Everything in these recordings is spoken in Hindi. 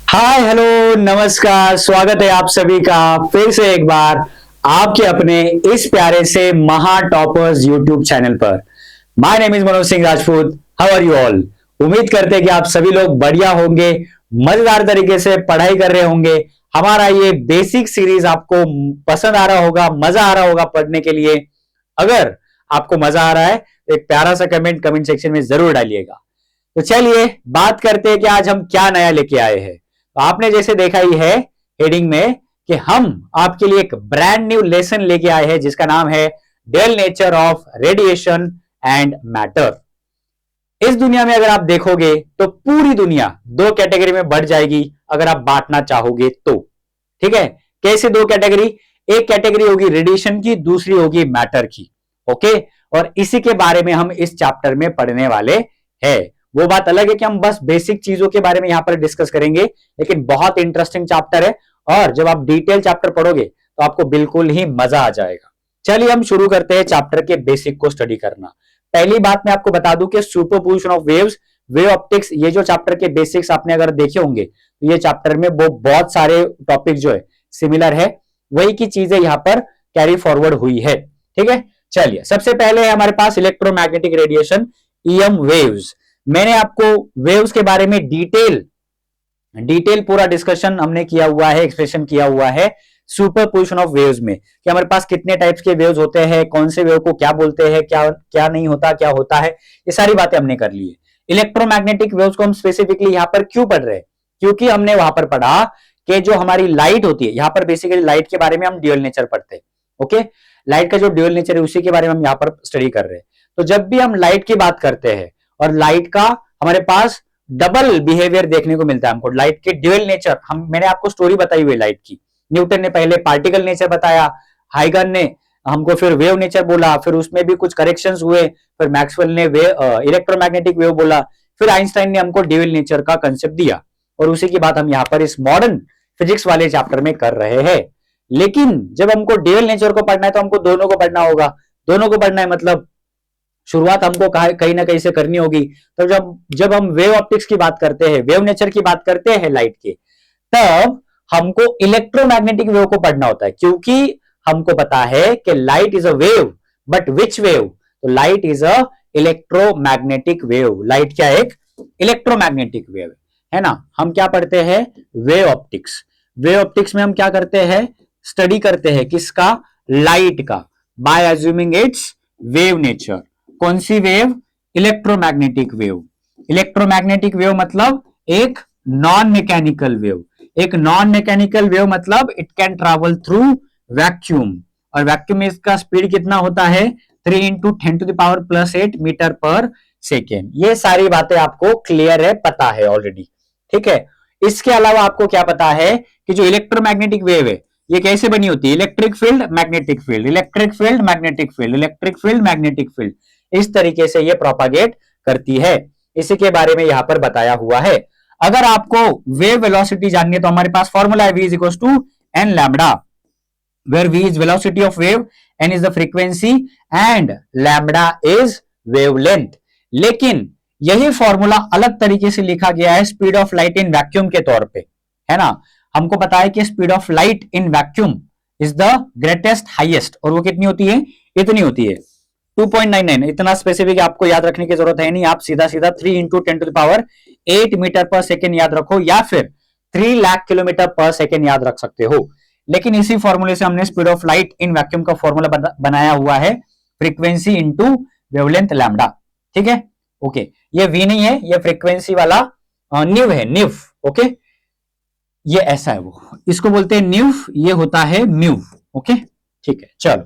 हाय हेलो नमस्कार, स्वागत है आप सभी का फिर से एक बार आपके अपने इस प्यारे से महा टॉपर्स यूट्यूब चैनल पर। My name is Manoj Singh Rajput. How are you all? उम्मीद करते हैं कि आप सभी लोग बढ़िया होंगे, मजेदार तरीके से पढ़ाई कर रहे होंगे। हमारा ये बेसिक सीरीज आपको पसंद आ रहा होगा, मजा आ रहा होगा पढ़ने के लिए। अगर आपको मजा आ रहा है तो एक प्यारा सा कमेंट सेक्शन में जरूर डालिएगा। तो चलिए बात करते हैं कि आज हम क्या नया लेके आए हैं। तो आपने जैसे देखा ही है हेडिंग में कि हम आपके लिए एक ब्रांड न्यू लेसन लेके आए हैं जिसका नाम है dual nature of radiation and matter. इस दुनिया में अगर आप देखोगे तो पूरी दुनिया दो कैटेगरी में बढ़ जाएगी अगर आप बांटना चाहोगे तो। ठीक है, कैसे दो कैटेगरी? एक कैटेगरी होगी रेडिएशन की, दूसरी होगी मैटर की। ओके, और इसी के बारे में हम इस चैप्टर में पढ़ने वाले हैं। वो बात अलग है कि हम बस बेसिक चीजों के बारे में यहां पर डिस्कस करेंगे, लेकिन बहुत इंटरेस्टिंग चैप्टर है और जब आप डिटेल चैप्टर पढ़ोगे तो आपको बिल्कुल ही मजा आ जाएगा। चलिए हम शुरू करते हैं चैप्टर के बेसिक को स्टडी करना। पहली बात मैं आपको बता दूं कि superposition of waves, wave optics, ये जो चैप्टर के बेसिक्स आपने अगर देखे होंगे तो ये चैप्टर में वो बहुत सारे टॉपिक जो है सिमिलर है, वही की चीजें यहां पर कैरी फॉरवर्ड हुई है। ठीक है, चलिए सबसे पहले है हमारे पास इलेक्ट्रोमैग्नेटिक रेडिएशन, ईएम वेव्स। मैंने आपको वेव्स के बारे में डिटेल पूरा डिस्कशन हमने किया हुआ है, एक्सप्रेशन किया हुआ है सुपरपोजिशन ऑफ वेव्स में कि हमारे पास कितने टाइप्स के वेव्स होते हैं, कौन से वेव को क्या बोलते हैं, क्या क्या नहीं होता, क्या होता है, ये सारी बातें हमने कर ली है। इलेक्ट्रोमैग्नेटिक वेव्स को हम स्पेसिफिकली यहां पर क्यों पढ़ रहे हैं? क्योंकि हमने वहां पर पढ़ा कि जो हमारी लाइट होती है, यहां पर बेसिकली लाइट के बारे में हम ड्यूअल नेचर पढ़ते हैं। ओके, लाइट का जो ड्यूअल नेचर है उसी के बारे में हम यहां पर स्टडी कर रहे हैं। तो जब भी हम लाइट की बात करते हैं और लाइट का हमारे पास डबल बिहेवियर देखने को मिलता है, हमको लाइट के ड्यूअल नेचर, मैंने आपको स्टोरी बताई हुई लाइट की। न्यूटन ने पहले पार्टिकल नेचर बताया, हाइगन ने हमको फिर वेव नेचर बोला, फिर उसमें भी कुछ करेक्शंस हुए, फिर मैक्सवेल ने इलेक्ट्रोमैग्नेटिक वेव बोला, फिर आइंस्टाइन ने हमको ड्यूअल नेचर का कंसेप्ट दिया, और उसी की बात हम यहाँ पर इस मॉडर्न फिजिक्स वाले चैप्टर में कर रहे हैं। लेकिन जब हमको ड्यूअल नेचर को पढ़ना है तो हमको दोनों को पढ़ना होगा। दोनों को पढ़ना है मतलब शुरुआत हमको कहीं ना कहीं से करनी होगी। तो जब हम वेव ऑप्टिक्स की बात करते हैं, वेव नेचर की बात करते हैं लाइट के, तब हमको इलेक्ट्रोमैग्नेटिक वेव को पढ़ना होता है, क्योंकि हमको पता है कि light is a wave, but which wave? तो light is a electromagnetic wave. Light क्या है? एक इलेक्ट्रोमैग्नेटिक वेव है ना। हम क्या पढ़ते हैं? Wave optics. वेव ऑप्टिक्स में हम क्या करते हैं? स्टडी करते हैं किसका? लाइट का, by assuming it's wave nature. कौन सी wave? Electromagnetic wave. Electromagnetic wave मतलब एक नॉन मैकेनिकल वेव। एक नॉन मैकेनिकल वेव मतलब it can travel through vacuum, और वैक्यूम में इसका स्पीड कितना होता है? 3 इंटू 10⁻+8 मीटर पर सेकेंड। ये सारी बातें आपको क्लियर है, पता है ऑलरेडी। ठीक है, इसके अलावा आपको क्या पता है कि जो इलेक्ट्रोमैग्नेटिक वेव है ये कैसे बनी होती है? Electric field, magnetic field, electric field, magnetic field, electric field, magnetic field, इस तरीके से ये प्रोपागेट करती है। इसी के बारे में यहां पर बताया हुआ है। अगर आपको वेव वेलोसिटी जाननी है तो हमारे पास फॉर्मूला है v is equal to n lambda, where v is velocity of wave, n is the frequency and lambda is wavelength. लेकिन यही फॉर्मूला अलग तरीके से लिखा गया है speed of light in vacuum के तौर पे, है ना। हमको पता है कि speed of light in vacuum is the greatest highest, और वो कितनी होती है? इतनी होती है 2.99। इतना स्पेसिफिक आपको याद रखने की जरूरत है नहीं, आप सीधा सीधा 3 इंटू 10⁻8 मीटर पर सेकेंड याद रखो, या फिर 3 लाख किलोमीटर पर सेकेंड याद रख सकते हो। लेकिन इसी फॉर्मूले से हमने speed of light in vacuum का फॉर्मूला बनाया हुआ है, फ्रीक्वेंसी इंटू वेवलेंथ लैम्बडा। ठीक है, ओके, ये वी नहीं है, ये फ्रीक्वेंसी वाला न्यू है, न्यू। ओके, ये ऐसा है, वो इसको बोलते हैं न्यू, ये होता है म्यू। ओके, ठीक है, चलो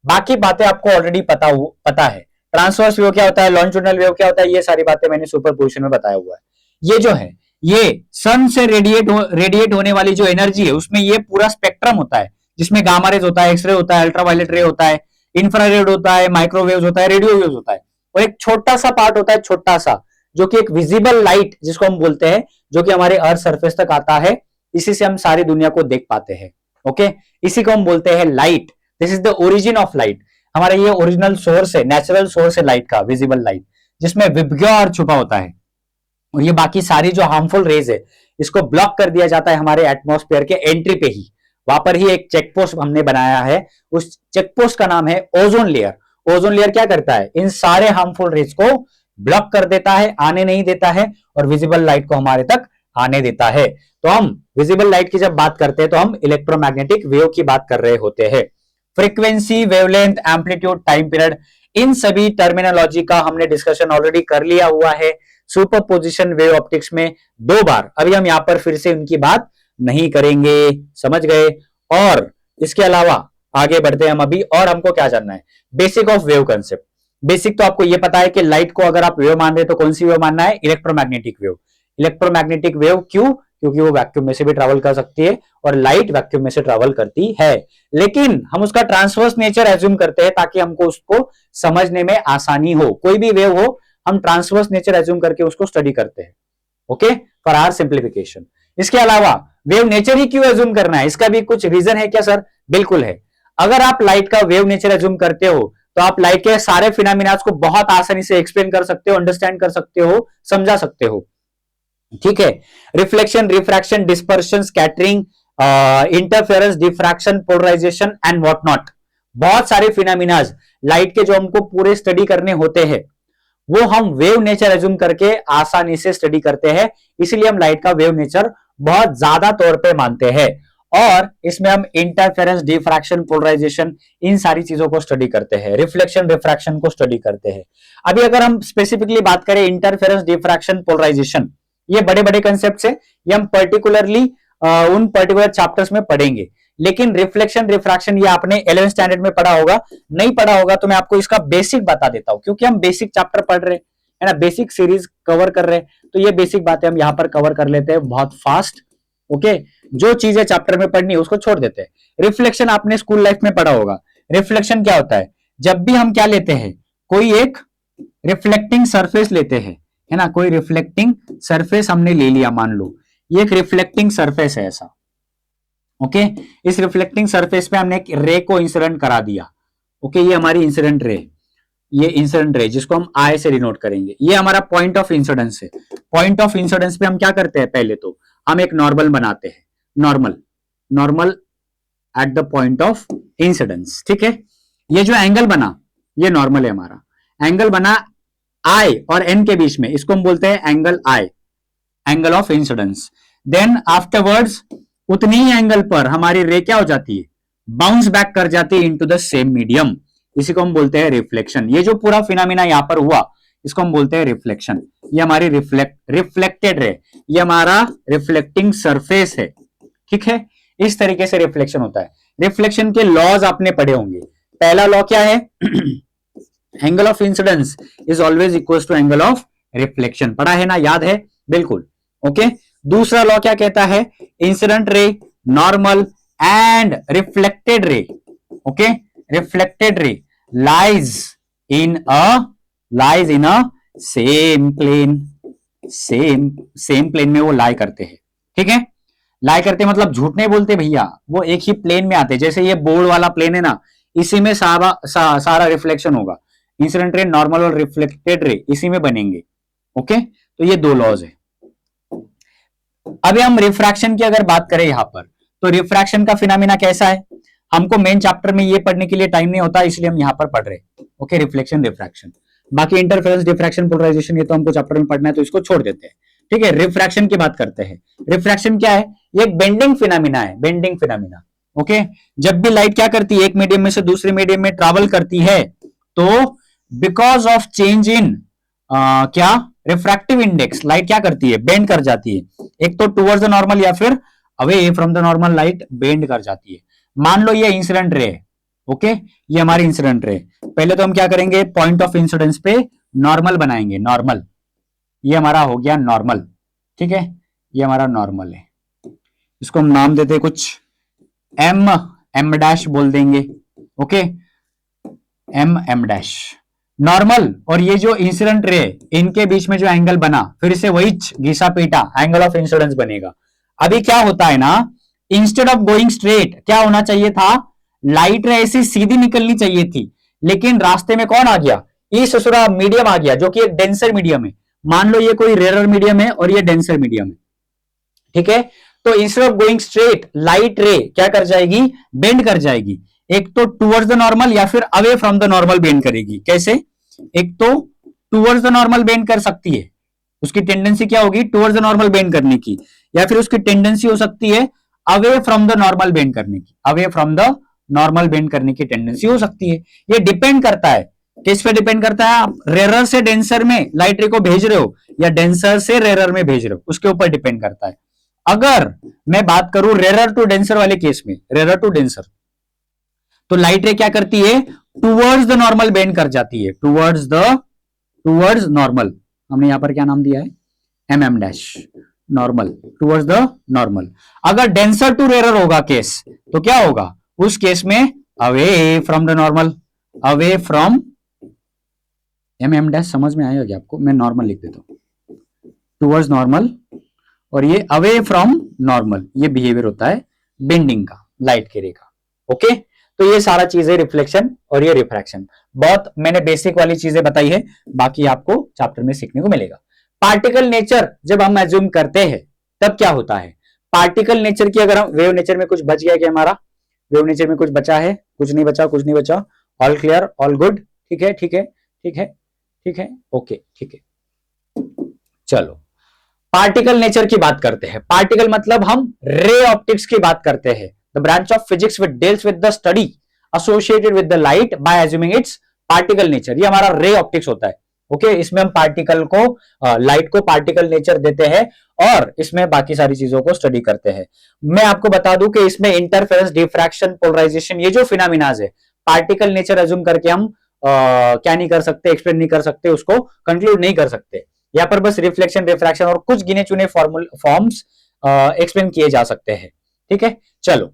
बाकी बातें आपको ऑलरेडी पता है। ट्रांसवर्स वेव क्या होता है, लॉन्जिट्यूडिनल वेव क्या होता है, ये सारी बातें मैंने सुपरपोजिशन में बताया हुआ है। ये जो है ये सन से रेडिएट होने वाली जो एनर्जी है उसमें ये पूरा स्पेक्ट्रम होता है, जिसमें गामा रेज होता है, एक्सरे होता है, अल्ट्रावायलेट रे होता है, इंफ्रारेड होता है, माइक्रोवेव होता है, रेडियो वेव होता है, और एक छोटा सा पार्ट होता है, छोटा सा, जो कि एक विजिबल लाइट जिसको हम बोलते हैं, जो कि हमारे अर्थ सरफेस तक आता है, इसी से हम सारी दुनिया को देख पाते हैं। ओके, इसी को हम बोलते हैं light. This is the origin of light. हमारा ये ओरिजिनल सोर्स है, नेचुरल सोर्स है लाइट का, विजिबल लाइट, जिसमें विबग्योर छुपा होता है। और ये बाकी सारी जो हार्मफुल रेज है इसको ब्लॉक कर दिया जाता है हमारे एटमॉस्फेयर के एंट्री पे ही। वहां पर ही एक चेक पोस्ट हमने बनाया है, उस चेक पोस्ट का नाम है ओजोन लेयर। ओजोन लेयर क्या करता है, इन सारे हार्मफुल रेज को ब्लॉक कर देता है, आने नहीं देता है, और विजिबल लाइट को हमारे तक आने देता है। तो हम विजिबल लाइट की जब बात करते हैं तो हम इलेक्ट्रोमैग्नेटिक वेव की बात कर रहे होते हैं। Frequency, wavelength, amplitude, time period, इन सभी टर्मिनोलॉजी का हमने डिस्कशन ऑलरेडी कर लिया हुआ है सुपरपोजिशन वेव ऑप्टिक्स में 2 बार। अभी हम यहां पर फिर से उनकी बात नहीं करेंगे, समझ गए। और इसके अलावा आगे बढ़ते हैं हम अभी, और हमको क्या जानना है, basic of wave concept. Basic तो आपको यह पता है कि लाइट को अगर आप वेव मान रहे हैं तो कौन सी वेव मानना है, इलेक्ट्रोमैग्नेटिक वेव। इलेक्ट्रोमैग्नेटिक वेव क्यों, क्योंकि वो वैक्यूम में से भी ट्रैवल कर सकती है और लाइट वैक्यूम में से ट्रैवल करती है, लेकिन हम उसका ट्रांसवर्स नेचर एज्यूम करते हैं ताकि हमको उसको समझने में आसानी हो। कोई भी वेव हो, हम ट्रांसवर्स नेचर एज्यूम करके उसको स्टडी करते हैं, ओके, फॉर आवर सिंप्लीफिकेशन। इसके अलावा वेव नेचर ही क्यों एज्यूम करना है, इसका भी कुछ रीजन है क्या सर? बिल्कुल है। अगर आप लाइट का वेव नेचर एज्यूम करते हो तो आप लाइट के सारे फिनोमिनास को बहुत आसानी से एक्सप्लेन कर सकते हो, अंडरस्टैंड कर सकते हो, समझा सकते हो, ठीक है। Reflection, refraction, dispersion, scattering, interference, diffraction, polarisation and what not, बहुत सारे फिनोमिनास लाइट के जो हमको पूरे स्टडी करने होते हैं वो हम वेव नेचर एज्यूम करके आसानी से स्टडी करते हैं। इसलिए हम लाइट का वेव नेचर बहुत ज्यादा तौर पे मानते हैं, और इसमें हम इंटरफेरेंस, डिफ्रैक्शन, पोलराइजेशन, इन सारी चीजों को स्टडी करते हैं, रिफ्लेक्शन, रिफ्रैक्शन को स्टडी करते हैं। अभी अगर हम स्पेसिफिकली बात करें इंटरफेरेंस, डिफ्रैक्शन, पोलराइजेशन, ये बड़े बड़े कंसेप्ट है, ये हम पर्टिकुलरली उन पर्टिकुलर चैप्टर्स में पढ़ेंगे। लेकिन रिफ्लेक्शन, रिफ्रैक्शन ये आपने 11th स्टैंडर्ड में पढ़ा होगा, नहीं पढ़ा होगा तो मैं आपको इसका बेसिक बता देता हूं, क्योंकि हम बेसिक चैप्टर पढ़ रहे हैं ना, बेसिक सीरीज कवर कर रहे हैं, तो ये बेसिक बातें हम यहां पर कवर कर लेते हैं बहुत फास्ट, ओके। जो चीजें चैप्टर में पढ़नी है उसको छोड़ देते हैं। रिफ्लेक्शन आपने स्कूल लाइफ में पढ़ा होगा। रिफ्लेक्शन क्या होता है, जब भी हम क्या लेते हैं, कोई एक रिफ्लेक्टिंग सरफेस लेते हैं, है ना, कोई रिफ्लेक्टिंग सरफेस हमने ले लिया, मान लो ये एक रिफ्लेक्टिंग सरफेस है ऐसा, ओके। इस रिफ्लेक्टिंग सरफेस पे हमने एक रे को इंसिडेंट करा दिया, ओके, ये हमारी इंसिडेंट रे, ये इंसिडेंट रे जिसको हम आई से डिनोट करेंगे, ये हमारा पॉइंट ऑफ इंसिडेंस है। पॉइंट ऑफ इंसिडेंस पे हम क्या करते हैं, पहले तो हम एक नॉर्मल बनाते हैं, normal at the point of incidence, ठीक है। ये जो एंगल बना ये नॉर्मल है हमारा, एंगल बना आई और एन के बीच में, इसको हम बोलते हैं angle I, angle of incidence. Then afterwards उतनी ही एंगल पर हमारी रे क्या हो जाती है, बाउंस बैक कर जाती है इनटू द सेम मीडियम, इसी को हम बोलते हैं रिफ्लेक्शन। ये जो पूरा फिनोमिना यहां पर हुआ इसको हम बोलते हैं रिफ्लेक्शन। ये हमारी रिफ्लेक्टेड रे, ये हमारा रिफ्लेक्टिंग सरफेस है, ठीक है। इस तरीके से रिफ्लेक्शन होता है। रिफ्लेक्शन के लॉज आपने पढ़े होंगे। पहला लॉ क्या है angle of incidence is always equal to angle of reflection, पढ़ा है ना, याद है, बिल्कुल, ओके। दूसरा लॉ क्या कहता है, incident ray, normal and reflected ray, okay, reflected ray lies in a same plane, same plane में वो लाई करते हैं, ठीक है। लाई करते मतलब झूठ नहीं बोलते भैया, वो एक ही प्लेन में आते हैं। जैसे ये बोर्ड वाला प्लेन है ना, इसी में सारा रिफ्लेक्शन होगा। इंसिडेंट रे, नॉर्मल और रिफ्लेक्टेड रे इसी में बनेंगे, ओके। तो ये 2 लॉज है। अभी हम रिफ्रैक्शन की अगर बात करें यहां पर, तो रिफ्रैक्शन का फिनोमिना कैसा है, हमको मेन चैप्टर में ये पढ़ने के लिए टाइम नहीं होता, इसलिए हम यहां पर पढ़ रहे हैं, ओके, रिफ्लेक्शन, रिफ्रैक्शन। बाकी इंटरफेरेंस, डिफ्रैक्शन, पोलराइजेशन ये तो हमको चैप्टर में पढ़ना है, तो इसको छोड़ देते हैं, ठीक है। रिफ्रैक्शन की बात करते हैं। रिफ्रैक्शन क्या है, ये एक बेंडिंग फिनोमिना है, बेंडिंग फिनोमिना, ओके। जब भी लाइट क्या करती है, एक मीडियम में से दूसरे मीडियम में ट्रैवल करती है, तो बिकॉज ऑफ चेंज इन क्या रिफ्रैक्टिव इंडेक्स, लाइट क्या करती है, बेंड कर जाती है, एक तो टुवर्ड्स द नॉर्मल या फिर away from the normal, light bend कर जाती है। मान लो ये इंसिडेंट रे है, ओके, ये हमारी इंसिडेंट रे। पहले तो हम क्या करेंगे, पॉइंट ऑफ इंसिडेंस पे नॉर्मल बनाएंगे, नॉर्मल, ये हमारा हो गया नॉर्मल, ठीक है, ये हमारा नॉर्मल है। इसको हम नाम देते हैं कुछ एम डैश बोल देंगे, ओके, एम डैश नॉर्मल। और ये जो इंसिडेंट रे, इनके बीच में जो एंगल बना, फिर से वही घिसा पीटा एंगल ऑफ इंसिडेंस बनेगा। अभी क्या होता है ना, इंस्टेड ऑफ गोइंग स्ट्रेट क्या होना चाहिए था, लाइट रे ऐसी सीधी निकलनी चाहिए थी, लेकिन रास्ते में कौन आ गया, ये ससुरा मीडियम आ गया, जो कि एक डेंसर मीडियम है। मान लो ये कोई रेयर मीडियम है और ये डेंसर मीडियम है, ठीक है। तो instead of going straight, light रे क्या कर जाएगी, बेंड कर जाएगी। एक तो टुवर्ड्स द नॉर्मल या फिर away from the normal bend करेगी। कैसे, एक तो टुवर्ड्स द नॉर्मल बेंड कर सकती है, उसकी टेंडेंसी क्या होगी, टुवर्ड्स द नॉर्मल बेंड करने की, या फिर उसकी टेंडेंसी हो सकती है away from the normal bend करने की, away from the normal bend करने की टेंडेंसी हो सकती है। ये डिपेंड करता है, किस पे डिपेंड करता है, आप रेरर से डेंसर में लाइट रे को भेज रहे हो या डेंसर से रेरर में भेज रहे हो, उसके ऊपर डिपेंड करता है। अगर मैं बात करूं रेरर टू डेंसर वाले केस में, रेरर टू डेंसर, तो लाइट रे क्या करती है, टुवर्ड्स द नॉर्मल बेंड कर जाती है, टुवर्ड्स नॉर्मल, हमने यहां पर क्या नाम दिया है, mm dash, normal, towards the normal. अगर डेंसर टू रेरर होगा केस, तो क्या होगा, उस केस में away from the normal, away from, mm dash समझ में आएगा क्या आपको, मैं नॉर्मल लिख देता हूं, टुवर्ड्स नॉर्मल, और ये अवे फ्रॉम नॉर्मल, ये बिहेवियर होता है बेंडिंग का, लाइट के रे का। ओके, तो ये सारा चीजें रिफ्लेक्शन और ये रिफ्रैक्शन, बहुत मैंने बेसिक वाली चीजें बताई है, बाकी आपको चैप्टर में सीखने को मिलेगा। पार्टिकल नेचर जब हम एज्यूम करते हैं तब क्या होता है, पार्टिकल नेचर की, अगर हम वेव नेचर में कुछ बच गया क्या हमारा, वेव नेचर में कुछ बचा है, कुछ नहीं बचा, कुछ नहीं बचा, ऑल क्लियर, ऑल गुड, ठीक है, ठीक है, ठीक है, ठीक है, ओके, ठीक है। चलो पार्टिकल नेचर की बात करते हैं। पार्टिकल मतलब हम रे ऑप्टिक्स की बात करते हैं। The branch of physics which deals with the study associated with the light by assuming it's particle nature, ये हमारा रे ऑप्टिक्स होता है। ओके, इसमें हम पार्टिकल को, लाइट को पार्टिकल नेचर देते हैं और इसमें बाकी सारी चीजों को स्टडी करते हैं। मैं आपको बता दूं कि इसमें इंटरफेरेंस, डिफ्रैक्शन, पोलराइजेशन, ये जो फिनोमिनाज है, पार्टिकल नेचर एज्यूम करके हम क्या नहीं कर सकते, एक्सप्लेन नहीं कर सकते, उसको कंक्लूड नहीं कर सकते। यहाँ पर बस रिफ्लेक्शन, रिफ्रैक्शन और कुछ गिने चुने फॉर्म्स एक्सप्लेन किए जा सकते हैं। ठीक है, चलो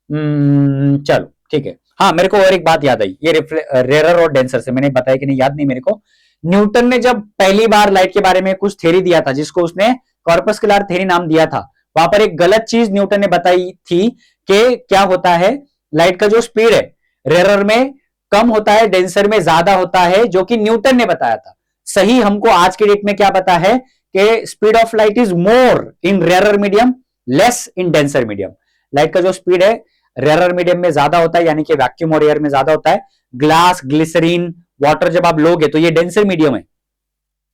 चलो ठीक है। हाँ, मेरे को और एक बात याद आई, ये रेरर और डेंसर से मैंने बताया कि नहीं, याद नहीं मेरे को। न्यूटन ने जब पहली बार लाइट के बारे में कुछ थ्योरी दिया था, जिसको उसने कॉर्पस्कुलर थ्योरी नाम दिया था, वहां पर एक गलत चीज न्यूटन ने बताई थी कि क्या होता है, लाइट का जो स्पीड है रेरर में कम होता है, डेंसर में ज्यादा होता है, जो कि न्यूटन ने बताया था। सही हमको आज के डेट में क्या पता है कि speed of light is more in rarer medium, less in denser medium. Light का जो स्पीड है रेरर मीडियम में ज्यादा होता है, यानी कि वैक्यूम और एयर में ज्यादा होता है। ग्लास, ग्लिसरीन, वाटर जब आप लोगे तो ये डेंसर मीडियम है।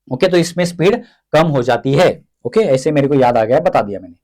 ओके, तो इसमें स्पीड कम हो जाती है। ओके, ऐसे मेरे को याद आ गया, बता दिया मैंने।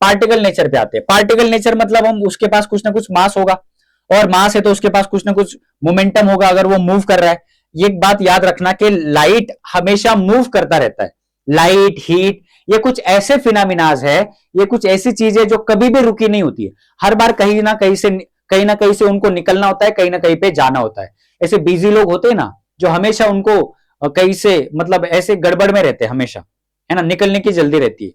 पार्टिकल नेचर पे आते हैं। पार्टिकल नेचर मतलब हम, उसके पास कुछ ना कुछ मास होगा, और मास है तो उसके पास कुछ ना कुछ मोमेंटम होगा अगर वो मूव कर रहा है। ये एक बात याद रखना कि लाइट हमेशा मूव करता रहता है। लाइट, हीट, ये कुछ ऐसे फिनोमिनाज है, ये कुछ ऐसी चीजें जो कभी भी रुकी नहीं होती है। हर बार कहीं ना कहीं से उनको निकलना होता है, कहीं ना कहीं पे जाना होता है। ऐसे बिजी लोग होते हैं ना, जो हमेशा उनको कहीं से, मतलब ऐसे गड़बड़ में रहते हैं हमेशा, है ना, निकलने की जल्दी रहती है।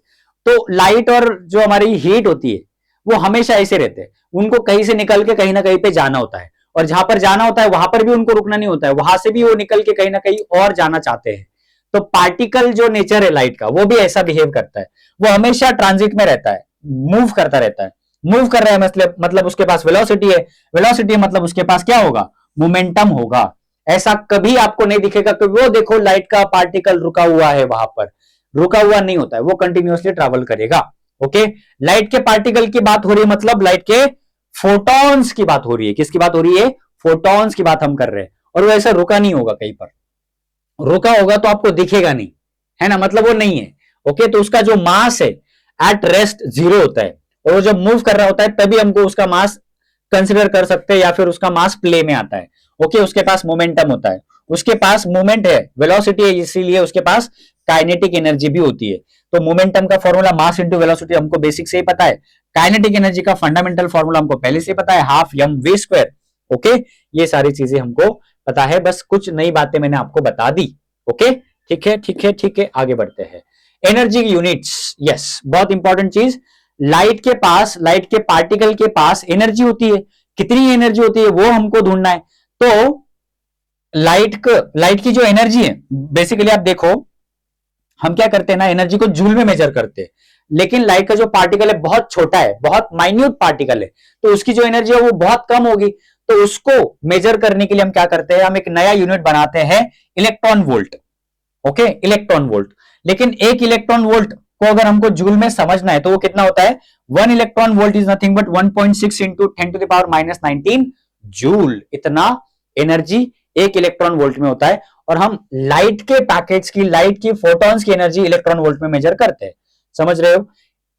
तो लाइट और जो हमारी हीट होती है वो हमेशा ऐसे रहते हैं, उनको कहीं से निकल के कहीं ना कहीं पे जाना होता है, और जहां पर जाना होता है वहां पर भी उनको रुकना नहीं होता है, वहां से भी वो निकल के कहीं ना कहीं और जाना चाहते हैं। तो पार्टिकल जो नेचर है लाइट का, वो भी ऐसा बिहेव करता है, वो हमेशा ट्रांजिट में रहता है, मूव करता रहता है। मूव कर रहा है मतलब उसके पास वेलोसिटी है, वेलोसिटी मतलब उसके पास क्या होगा, मोमेंटम होगा। ऐसा कभी आपको नहीं दिखेगा कि वो देखो लाइट का पार्टिकल रुका हुआ है, वहां पर रुका हुआ नहीं होता है, वो कंटिन्यूअसली ट्रेवल करेगा। ओके, लाइट के पार्टिकल की बात हो रही है, मतलब लाइट के फोटॉन्स की बात हो रही है। किसकी बात हो रही है, फोटॉन्स की बात हम कर रहे हैं। और वो ऐसा रुका नहीं होगा, कहीं पर रुका होगा तो आपको दिखेगा नहीं, है ना, मतलब वो नहीं है। ओके, तो उसका जो मास है एट रेस्ट 0 होता है, और वो जब मूव कर रहा होता है तभी हमको उसका मास कंसिडर कर सकते हैं, या फिर उसका मास प्ले में आता है। ओके, उसके पास मोमेंटम होता है, उसके पास मूवमेंट है, वेलोसिटी है, इसीलिए उसके पास काइनेटिक एनर्जी भी होती है। तो मोमेंटम का फॉर्मूला मास इंटू वेलोसिटी हमको बेसिक से ही पता है। काइनेटिक एनर्जी का फंडामेंटल फॉर्मूला हमको पहले से पता है, half m v square. Okay, ये सारी चीजें हमको पता है, बस कुछ नई बातें मैंने आपको बता दी। ओके, ठीक है, ठीक है, ठीक है, आगे बढ़ते हैं। एनर्जी यूनिट्स, यस, बहुत इंपॉर्टेंट चीज। लाइट के पास, लाइट के पार्टिकल के पास एनर्जी होती है। कितनी एनर्जी होती है वो हमको ढूंढना है। तो लाइट की जो एनर्जी है, बेसिकली आप देखो, हम क्या करते हैं ना, एनर्जी को जूल में मेजर करते हैं, लेकिन लाइट का जो पार्टिकल है बहुत छोटा है, बहुत माइन्यूट पार्टिकल है, तो उसकी जो एनर्जी है वो बहुत कम होगी। तो उसको मेजर करने के लिए हम क्या करते हैं, हम एक नया यूनिट बनाते हैं, electron volt. Okay, electron volt. लेकिन एक इलेक्ट्रॉन वोल्ट को अगर हमको जूल में समझना है तो वो कितना होता है, 1 electron volt is nothing but 1.6 into 10⁻⁻19 joule. इतना एनर्जी एक इलेक्ट्रॉन वोल्ट में होता है। और हम लाइट के पैकेट्स की, लाइट की फोटॉन्स की एनर्जी इलेक्ट्रॉन वोल्ट में मेजर करते हैं। समझ रहे हो?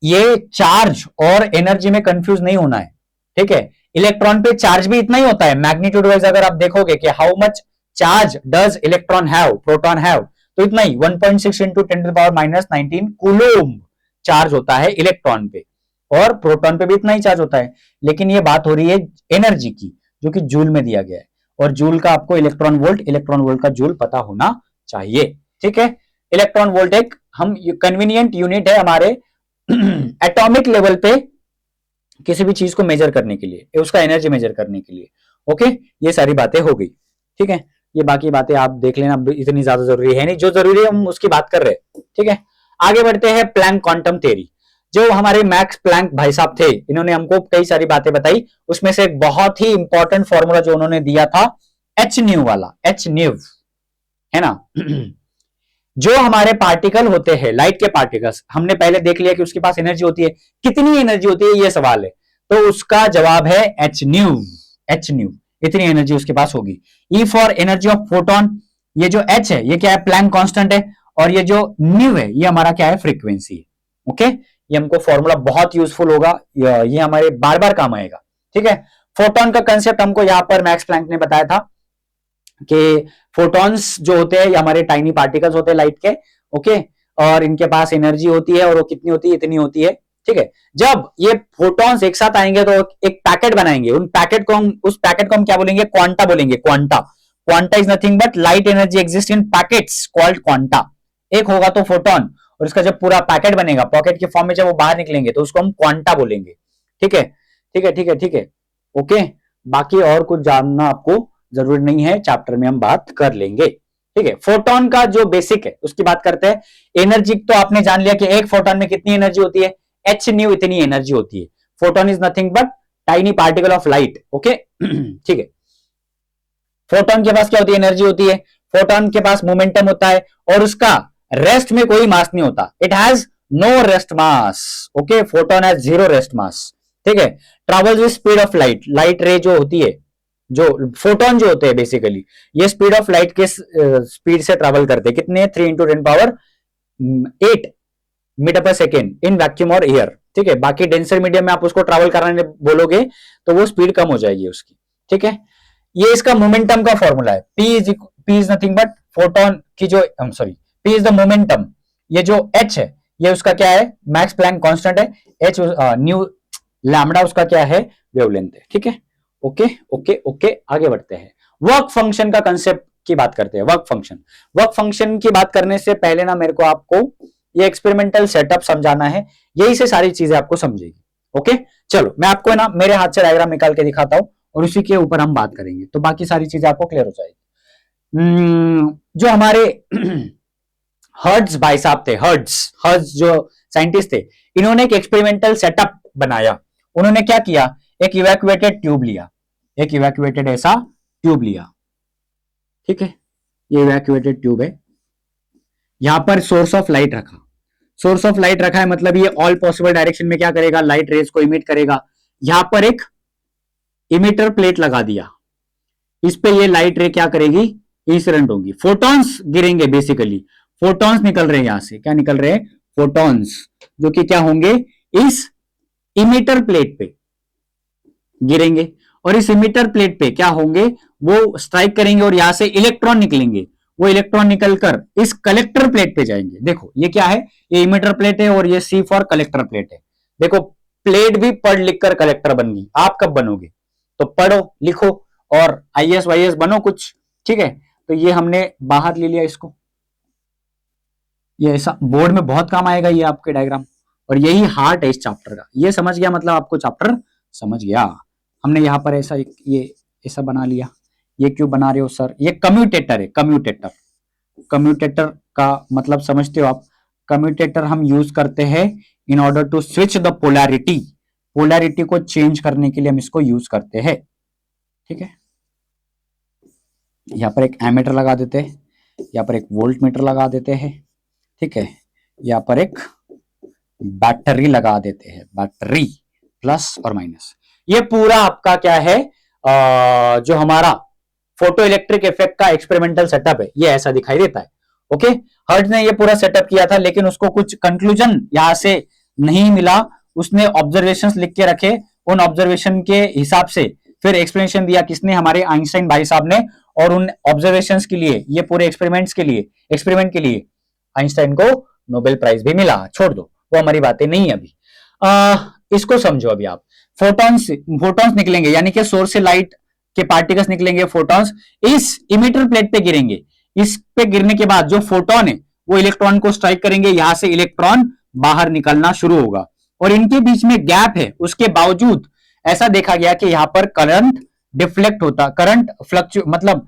ये चार्ज और एनर्जी में कंफ्यूज नहीं होना है, ठीक है। इलेक्ट्रॉन पे चार्ज भी इतना ही होता है, मैग्नीट्यूड वाइज अगर आप देखोगे कि how much charge does electron have, proton have, तो इतना ही 1.6 इंटू 10⁻⁻19 कूलोम्ब चार्ज होता है इलेक्ट्रॉन पे, और प्रोटॉन पे भी इतना ही चार्ज होता है। लेकिन ये बात हो रही है एनर्जी की, जो कि जूल में दिया गया है, और जूल का आपको इलेक्ट्रॉन वोल्ट का जूल पता होना चाहिए, ठीक है। इलेक्ट्रॉन वोल्ट एक हम कन्वीनियंट यूनिट है हमारे एटॉमिक लेवल पे किसी भी चीज को मेजर करने के लिए, उसका एनर्जी मेजर करने के लिए। ओके, ये सारी बातें हो गई, ठीक है। ये बाकी बातें आप देख लेना, इतनी ज्यादा जरूरी है नहीं, जो जरूरी है हम उसकी बात कर रहे हैं, ठीक है। आगे बढ़ते हैं प्लैंक क्वांटम थ्योरी। जो हमारे मैक्स प्लैंक भाई साहब थे, इन्होंने हमको कई सारी बातें बताई, उसमें से एक बहुत ही इंपॉर्टेंट फॉर्मूला जो उन्होंने दिया था एच न्यू वाला, एच न्यू, है ना। जो हमारे पार्टिकल होते हैं, लाइट के पार्टिकल्स, हमने पहले देख लिया कि उसके पास एनर्जी होती है, कितनी एनर्जी होती है ये सवाल है, तो उसका जवाब है एच न्यू। एच न्यू, इतनी एनर्जी उसके पास होगी। E for energy of photon, ये जो एच है ये क्या है, प्लैंक कांस्टेंट है, और ये जो न्यू है ये हमारा क्या है, फ्रीक्वेंसी है। ओके, ये हमको फॉर्मूला बहुत यूजफुल होगा, ये हमारे बार बार काम आएगा, ठीक है। फोटोन का कंसेप्ट हमको यहां पर मैक्स प्लैंक ने बताया था कि फोटॉन्स जो होते हैं ये हमारे टाइनी पार्टिकल्स होते हैं लाइट के, ओके, और इनके पास एनर्जी होती है, और वो कितनी होती है, इतनी होती है, ठीक है। जब ये फोटॉन्स एक साथ आएंगे तो एक पैकेट बनाएंगे, उस पैकेट को हम क्या बोलेंगे, क्वांटा बोलेंगे, quanta. Quanta is nothing but light energy exist in packets called quanta. एक होगा तो फोटोन, और इसका जब पूरा पैकेट बनेगा, पॉकेट के फॉर्म में जब वो बाहर निकलेंगे तो उसको हम क्वांटा बोलेंगे, ठीक है, ठीक है, ठीक है, ठीक है, ओके। बाकी और कुछ जानना आपको जरूरी नहीं है, चैप्टर में हम बात कर लेंगे, ठीक है। फोटोन का जो बेसिक है उसकी बात करते हैं। एनर्जी तो आपने जान लिया कि एक फोटोन में कितनी एनर्जी होती है, एच न्यू, इतनी एनर्जी होती है। Photon is nothing but tiny particle of light, okay, ठीक है। फोटोन के पास क्या होती है, एनर्जी होती है। फोटोन के पास मोमेंटम होता है, और उसका रेस्ट में कोई मास नहीं होता, it has no rest mass, okay. Photon has zero rest mass, ठीक है। Travels with speed of light, light ray जो होती है, जो फोटोन जो होते हैं बेसिकली, ये स्पीड ऑफ लाइट के स्पीड से ट्रेवल करते हैं, कितने, 3 इंटू 10⁸ मीटर पर सेकेंड इन वैक्यूम और एयर, ठीक है। बाकी डेंसर मीडियम में आप उसको ट्रेवल कराने बोलोगे तो वो स्पीड कम हो जाएगी उसकी, ठीक है। ये इसका मोमेंटम का फॉर्मूला है, P is nothing but photon की जो, sorry, P is the momentum, ये जो एच है ये उसका क्या है, मैक्स प्लैंक कांस्टेंट है, एच न्यू लैम्बडा उसका क्या है, वेवलेंथ है, ठीक है। ओके ओके ओके, आगे बढ़ते हैं। वर्क फंक्शन का कंसेप्ट की बात करते हैं। वर्क फंक्शन की बात करने से पहले ना मेरे को आपको ये एक्सपेरिमेंटल सेटअप समझाना है, यही से सारी चीजें आपको समझेगी, ओके। चलो मैं आपको ना मेरे हाथ से डायग्राम निकाल के दिखाता हूं, और उसी के ऊपर हम बात करेंगे, तो बाकी सारी चीजें आपको क्लियर हो जाएगी। जो हमारे हर्ट्ज भाई साहब थे, हर्ट्ज जो साइंटिस्ट थे, इन्होंने एक एक्सपेरिमेंटल सेटअप बनाया। उन्होंने क्या किया, एक इवैक्यूएटेड ट्यूब लिया, एक इवैक्यूएटेड ऐसा ट्यूब लिया, ठीक है। ये इवैक्यूएटेड ट्यूब है, यहां पर सोर्स ऑफ लाइट रखा, सोर्स ऑफ लाइट रखा है, मतलब ये ऑल पॉसिबल डायरेक्शन में क्या करेगा, लाइट रेज को इमिट करेगा। यहां पर एक इमिटर प्लेट लगा दिया, इस पे ये लाइट रे क्या करेगी, इंसिडेंट होगी, फोटॉन्स गिरेंगे, बेसिकली फोटॉन्स निकल रहे हैं यहां से, क्या निकल रहे हैं, फोटॉन्स, जो कि क्या होंगे, इस इमिटर प्लेट पे गिरेंगे, और इस इमिटर प्लेट पे क्या होंगे, वो स्ट्राइक करेंगे, और यहां से इलेक्ट्रॉन निकलेंगे, वो इलेक्ट्रॉन निकलकर इस कलेक्टर प्लेट पे जाएंगे। देखो ये क्या है, ये इमिटर प्लेट है, और ये सी फॉर कलेक्टर प्लेट है। देखो प्लेट भी पढ़ लिख कर कलेक्टर बन गई, आप कब बनोगे, तो पढ़ो लिखो और आईएएस वाईएएस बनो कुछ, ठीक है। तो ये हमने बाहर ले लिया इसको, ये ऐसा बोर्ड में बहुत काम आएगा ये आपके डायग्राम, और यही हार्ट है इस चैप्टर का। ये समझ गया मतलब आपको चैप्टर समझ गया। हमने यहाँ पर ऐसा ये ऐसा बना लिया, ये क्यों बना रहे हो सर, ये कम्यूटेटर है, कम्यूटेटर। कम्यूटेटर का मतलब समझते हो आप, कम्यूटेटर हम यूज करते हैं in order to switch the polarity, polarity को चेंज करने के लिए हम इसको यूज करते हैं, ठीक है। यहाँ पर एक एमीटर लगा देते हैं, यहाँ पर एक वोल्ट मीटर लगा देते हैं, ठीक है। यहाँ पर एक बैटरी लगा देते हैं, बैटरी प्लस और माइनस। ये पूरा आपका क्या है, जो हमारा फोटो इलेक्ट्रिक इफेक्ट का एक्सपेरिमेंटल सेटअप है, ये ऐसा दिखाई देता है। ओके, हर्ट्ज ने ये पूरा सेटअप किया था, लेकिन उसको कुछ कंक्लूजन यहां से नहीं मिला। उसने ऑब्जर्वेशंस लिख के रखे, उन ऑब्जर्वेशन के हिसाब से फिर एक्सप्लेनेशन दिया किसने, हमारे आइंस्टाइन भाई साहब ने। और उन ऑब्जर्वेशंस के लिए, ये पूरे एक्सपेरिमेंट के लिए आइंस्टाइन को नोबेल प्राइज भी मिला। छोड़ दो, वो हमारी बातें नहीं है अभी। इसको समझो अभी आप। फोटॉन्स निकलेंगे, यानी कि सोर्स से लाइट के पार्टिकल्स निकलेंगे, फोटॉन्स इस इमिटर प्लेट पे गिरेंगे। इस पे गिरने के बाद जो फोटोन है वो इलेक्ट्रॉन को स्ट्राइक करेंगे, यहां से इलेक्ट्रॉन बाहर निकलना शुरू होगा। और इनके बीच में गैप है, उसके बावजूद ऐसा देखा गया कि यहां पर करंट डिफ्लेक्ट होता, करंट फ्लक्चु मतलब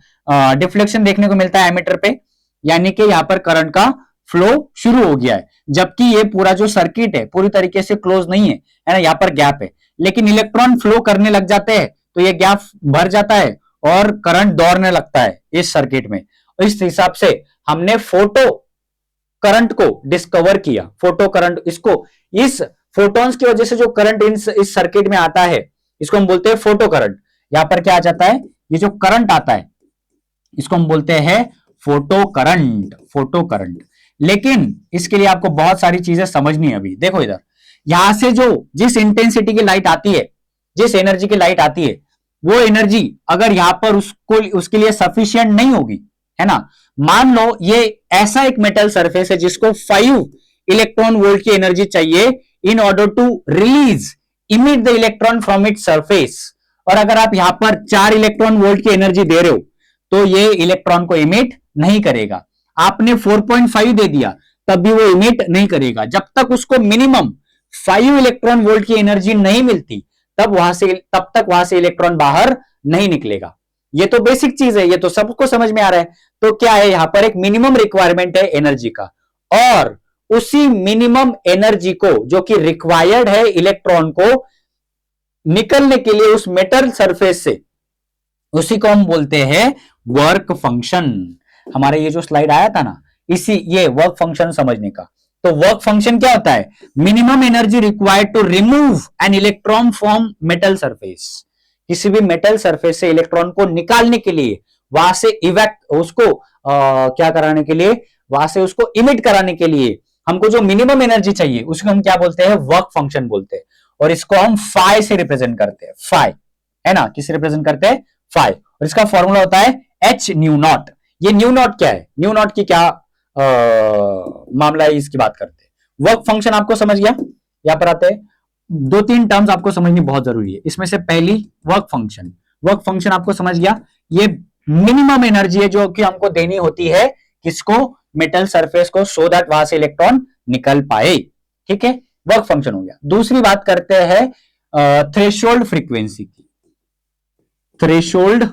डिफ्लेक्शन देखने को मिलता है एमिटर पे, यानी कि यहां पर करंट का फ्लो शुरू हो गया है। जबकि ये पूरा जो सर्किट है पूरी तरीके से क्लोज नहीं है ना, यहां पर गैप है, लेकिन इलेक्ट्रॉन फ्लो करने लग जाते हैं तो ये गैप भर जाता है और करंट दौड़ने लगता है इस सर्किट में। इस हिसाब से हमने फोटो करंट को डिस्कवर किया। फोटो करंट, इसको इस फोटॉन्स की वजह से जो करंट इस सर्किट में आता है, इसको हम बोलते हैं फोटो करंट। यहां पर क्या आ जाता है, ये जो करंट आता है इसको हम बोलते हैं फोटो करंट, फोटो करंट। लेकिन इसके लिए आपको बहुत सारी चीजें समझनी है। अभी देखो इधर, यहां से जो जिस इंटेंसिटी की लाइट आती है, जिस एनर्जी की लाइट आती है, वो एनर्जी अगर यहां पर उसके लिए सफिशिएंट नहीं होगी, है ना। मान लो ये ऐसा एक मेटल सरफेस है जिसको 5 इलेक्ट्रॉन वोल्ट की एनर्जी चाहिए in order to release emit the electron from it surface. और अगर आप यहां पर 4 इलेक्ट्रॉन वोल्ट की एनर्जी दे रहे हो तो ये इलेक्ट्रॉन को इमिट नहीं करेगा। आपने 4.5 दे दिया तब भी वो इमिट नहीं करेगा। जब तक उसको मिनिमम 5 इलेक्ट्रॉन वोल्ट की एनर्जी नहीं मिलती तब तक वहां से इलेक्ट्रॉन बाहर नहीं निकलेगा। ये तो बेसिक चीज है, ये तो सबको समझ में आ रहा है। तो क्या है, यहां पर एक मिनिमम रिक्वायरमेंट है एनर्जी का, और उसी मिनिमम एनर्जी को जो कि रिक्वायर्ड है इलेक्ट्रॉन को निकलने के लिए उस मेटल सरफेस से, उसी को हम बोलते हैं वर्क फंक्शन। हमारे ये जो स्लाइड आया था ना, ये वर्क फंक्शन समझने का। तो वर्क फंक्शन क्या होता है, minimum energy required to remove an electron from metal surface. किसी भी मेटल सरफेस से इलेक्ट्रॉन को निकालने के लिए, वहां से उसको क्या कराने के लिए, वहां से उसको इमिट कराने के लिए हमको जो मिनिमम एनर्जी चाहिए उसको हम क्या बोलते हैं, वर्क फंक्शन बोलते हैं। और इसको हम फाई से रिप्रेजेंट करते हैं, फाई, है ना, किसे रिप्रेजेंट करते हैं, फाई। और इसका फॉर्मूला होता है एच न्यू नॉट। ये न्यू नॉट क्या है, न्यू नॉट की क्या मामला है, इसकी बात करते हैं। वर्क फंक्शन आपको समझ गया। यहां पर आते हैं, 2-3 टर्म्स आपको समझनी बहुत जरूरी है। इसमें से पहली वर्क फंक्शन, वर्क फंक्शन आपको समझ गया, ये मिनिमम एनर्जी है जो कि हमको देनी होती है किसको, मेटल सरफेस को, सो दैट वहां से इलेक्ट्रॉन निकल पाए। ठीक है, वर्क फंक्शन हो गया। दूसरी बात करते हैं थ्रेशोल्ड फ्रीक्वेंसी की। थ्रेशोल्ड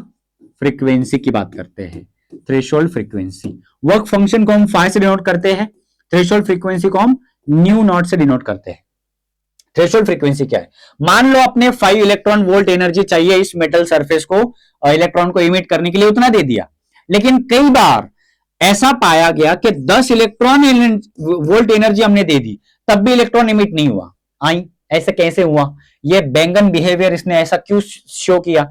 फ्रीक्वेंसी की बात करते हैं, थ्रेशोल्ड फ्रीक्वेंसी। वर्क फंक्शन को हम फाई से डिनोट करते हैं, थ्रेशोल्ड फ्रीक्वेंसी को हम न्यू नॉट से डिनोट करते हैं। थ्रेशोल्ड फ्रीक्वेंसी क्या है, मान लो अपने 5 इलेक्ट्रॉन वोल्ट एनर्जी चाहिए इस मेटल सरफेस को इलेक्ट्रॉन को इमिट करने के लिए, उतना दे दिया। लेकिन कई बार ऐसा पाया गया कि 10 इलेक्ट्रॉन वोल्ट एनर्जी हमने दे दी तब भी इलेक्ट्रॉन इमिट नहीं हुआ। आई ऐसा कैसे हुआ, ये बैंगन बिहेवियर इसने ऐसा क्यों शो किया।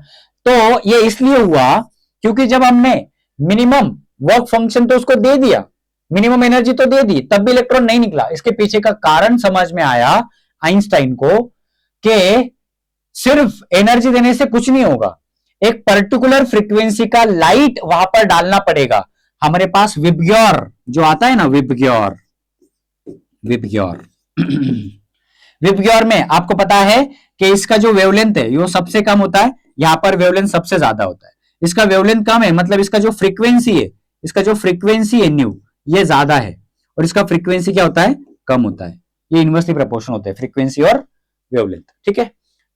तो ये इसलिए हुआ क्योंकि जब हमने मिनिमम वर्क फंक्शन तो उसको दे दिया, मिनिमम एनर्जी तो दे दी, तब भी इलेक्ट्रॉन नहीं निकला। इसके पीछे का कारण समझ में आया आइंस्टाइन को कि सिर्फ एनर्जी देने से कुछ नहीं होगा, एक पर्टिकुलर फ्रीक्वेंसी का लाइट वहां पर डालना पड़ेगा। हमारे पास विबग्योर जो आता है ना, विबग्योर विबग्योर में आपको पता है कि इसका जो वेवलेंथ है वो सबसे कम होता है, यहां पर वेवलेंथ सबसे ज्यादा होता है। इसका वेवलेंथ कम है, मतलब इसका जो फ्रीक्वेंसी है, न्यू, ये ज्यादा है, और इसका फ्रीक्वेंसी क्या होता है, कम होता है। ये इनवर्सली प्रोपोर्शनल होते हैं, फ्रीक्वेंसी और वेवलेंथ। ठीक है,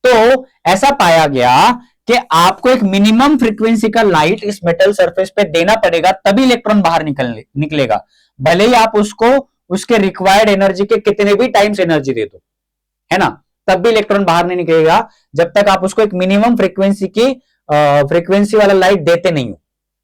तो ऐसा पाया गया कि आपको एक मिनिमम फ्रीक्वेंसी का लाइट इस मेटल सरफेस पे देना पड़ेगा, तभी इलेक्ट्रॉन बाहर निकलेगा। भले ही आप उसको उसके रिक्वायर्ड एनर्जी के कितने भी टाइम्स एनर्जी दे दो, है ना, तब भी इलेक्ट्रॉन बाहर नहीं निकलेगा जब तक आप उसको एक मिनिमम फ्रीक्वेंसी वाला लाइट देते नहीं हो।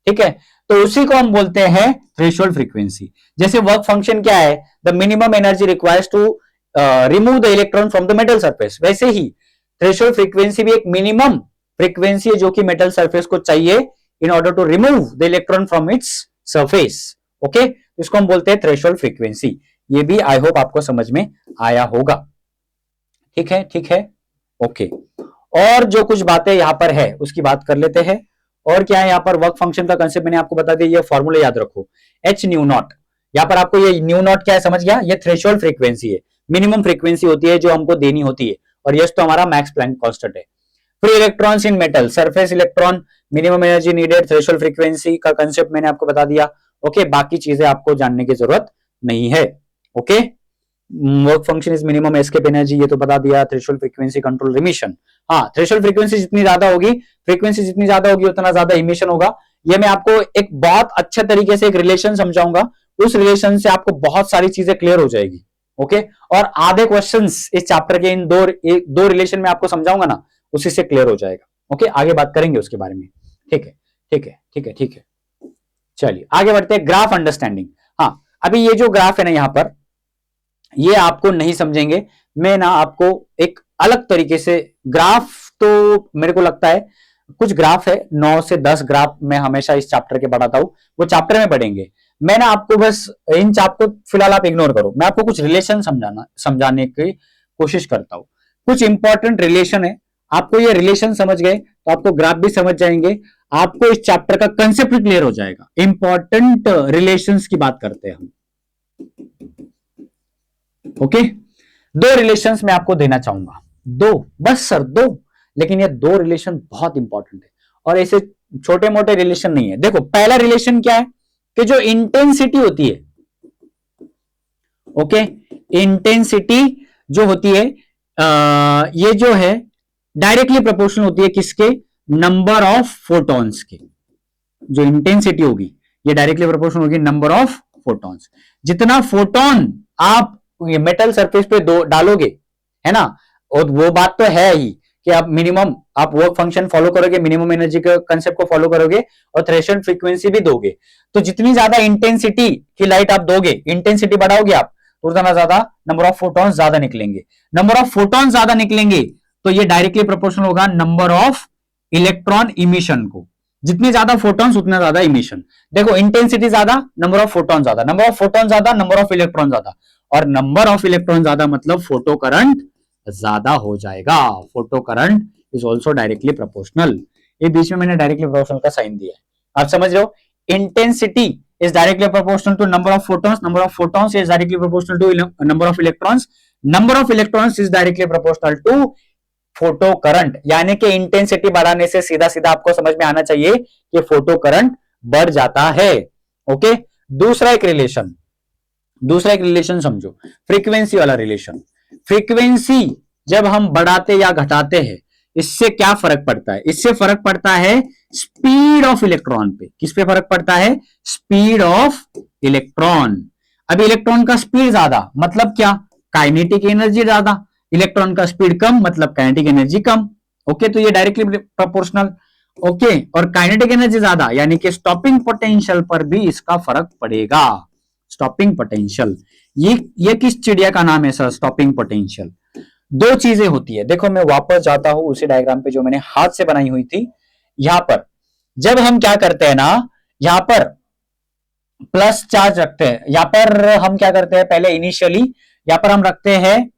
ठीक है, तो उसी को हम बोलते हैं थ्रेशोल्ड फ्रीक्वेंसी। जैसे वर्क फंक्शन क्या है, the minimum energy requires to remove the electron from the metal surface, वैसे ही थ्रेशोल्ड फ्रीक्वेंसी भी एक मिनिमम फ्रीक्वेंसी है जो कि मेटल सरफेस को चाहिए in order to remove the electron from its surface. Okay, इसको हम बोलते हैं थ्रेशोल्ड फ्रीक्वेंसी। ये भी आई होप आपको समझ में आया होगा। ठीक है, ठीक है, ओके। और जो कुछ बातें यहां पर है उसकी बात कर लेते हैं। और क्या है यहाँ पर वर्क फंक्शन का कंसेप्ट मैंने आपको बता दिया, ये फॉर्मूला याद रखो, एच न्यू नॉट। यहाँ पर आपको ये न्यू नॉट क्या है समझ गया, ये थ्रेशोल्ड फ्रीक्वेंसी है, मिनिमम फ्रीक्वेंसी होती है जो हमको देनी होती है, और यस तो हमारा मैक्स प्लैंक कांस्टेंट है। Free electrons in metal, surface electron, minimum energy needed, threshold frequency का कंसेप्ट मैंने आपको बता दिया। ओके, बाकी चीजें आपको जानने की जरूरत नहीं है। Okay, work function is minimum escape energy, ये तो बता दिया। थ्रेशोल्ड फ्रीक्वेंसी कंट्रोल इमिशन, हाँ थ्रेशोल्ड फ्रीक्वेंसी जितनी ज्यादा होगी, फ्रीक्वेंसी जितनी ज्यादा होगी उतना ज्यादा इमिशन होगा। ये मैं आपको एक बहुत अच्छे तरीके से एक रिलेशन समझाऊंगा, उस रिलेशन से आपको बहुत सारी चीजें क्लियर हो जाएगी। ओके, और आधे क्वेश्चंस इस चैप्टर के इन दो रिलेशन में आपको समझाऊंगा ना, उसी से क्लियर हो जाएगा। ओके, आगे बात करेंगे उसके बारे में। ठीक है, ठीक है, ठीक है, ठीक है, चलिए आगे बढ़ते हैं। ग्राफ अंडरस्टैंडिंग, हाँ अभी ये जो ग्राफ है ना यहाँ पर, ये आपको नहीं समझेंगे, मैं ना आपको एक अलग तरीके से ग्राफ, तो मेरे को लगता है कुछ ग्राफ है 9 से 10 ग्राफ मैं हमेशा इस चैप्टर के पढ़ाता हूं, वो चैप्टर में पढ़ेंगे। मैं ना आपको बस इन चैप्टर को फिलहाल आप इग्नोर करो, मैं आपको कुछ रिलेशन समझाने की कोशिश करता हूं। कुछ इंपॉर्टेंट रिलेशन है, आपको ये रिलेशन समझ गए तो आपको ग्राफ भी समझ जाएंगे, आपको इस चैप्टर का कंसेप्ट क्लियर हो जाएगा। इंपॉर्टेंट रिलेशंस की बात करते हैं हम। ओके, दो रिलेशंस मैं आपको देना चाहूंगा, दो बस सर, दो, लेकिन ये दो रिलेशन बहुत इंपॉर्टेंट है और ऐसे छोटे मोटे रिलेशन नहीं है। देखो पहला रिलेशन क्या है कि जो इंटेंसिटी होती है, ओके, इंटेंसिटी जो होती है ये जो है डायरेक्टली प्रोपोर्शनल होती है किसके, नंबर ऑफ फोटॉन्स के। जो इंटेंसिटी होगी ये डायरेक्टली प्रोपोर्शनल होगी नंबर ऑफ फोटॉन्स। जितना फोटोन आप ये मेटल सरफेस पे डालोगे, है ना, और वो बात तो है ही कि आप मिनिमम आप वर्क फंक्शन फॉलो करोगे, मिनिमम एनर्जी के कंसेप्ट को फॉलो करोगे और थ्रेशोल्ड फ्रीक्वेंसी भी दोगे, तो जितनी ज्यादा इंटेंसिटी की लाइट आप दोगे, इंटेंसिटी बढ़ाओगे आप, तो उतना ज्यादा नंबर ऑफ फोटॉन्स ज्यादा निकलेंगे। नंबर ऑफ फोटॉन्स ज्यादा निकलेंगे तो ये डायरेक्टली प्रोपोर्शनल होगा नंबर ऑफ इलेक्ट्रॉन इमिशन को। जितने ज्यादा फोटॉन्स उतना ज्यादा इमिशन। देखो इंटेंसिटी ज्यादा, नंबर ऑफ फोटॉन ज्यादा, नंबर ऑफ फोटॉन ज्यादा, नंबर ऑफ इलेक्ट्रॉन ज्यादा, और नंबर ऑफ इलेक्ट्रॉन ज्यादा मतलब फोटो करंट ज्यादा हो जाएगा। Photo current is also directly proportional. ये बीच में मैंने डायरेक्टली प्रोपोर्शनल का साइन दिया है, आप समझ रहे हो। Intensity is directly proportional to number of photons, number of photons is directly proportional to number of electrons, number of electrons is directly proportional to photo current. यानी कि इंटेंसिटी बढ़ाने से सीधा सीधा आपको समझ में आना चाहिए कि फोटो करंट बढ़ जाता है। ओके, दूसरा एक रिलेशन समझो, फ्रीक्वेंसी वाला रिलेशन। फ्रीक्वेंसी जब हम बढ़ाते या घटाते हैं, इससे क्या फर्क पड़ता है, इससे फर्क पड़ता है स्पीड ऑफ इलेक्ट्रॉन पे। किस पे फर्क पड़ता है, स्पीड ऑफ इलेक्ट्रॉन। अब इलेक्ट्रॉन का स्पीड ज्यादा मतलब क्या, काइनेटिक एनर्जी ज्यादा, इलेक्ट्रॉन का स्पीड कम मतलब काइनेटिक एनर्जी कम। ओके, तो ये डायरेक्टली प्रोपोर्शनल। ओके, और काइनेटिक एनर्जी ज्यादा यानी कि स्टॉपिंग पोटेंशियल पर भी इसका फर्क पड़ेगा। स्टॉपिंग पोटेंशियल, ये किस चिड़िया का नाम है सर, स्टॉपिंग पोटेंशियल। दो चीजें होती है, देखो मैं वापस जाता हूं उसी डायग्राम पे जो मैंने हाथ से बनाई हुई थी। यहां पर जब हम क्या करते हैं ना, यहां पर प्लस चार्ज रखते हैं, यहां पर हम क्या करते हैं, पहले इनिशियली यहां पर हम रखते हैं,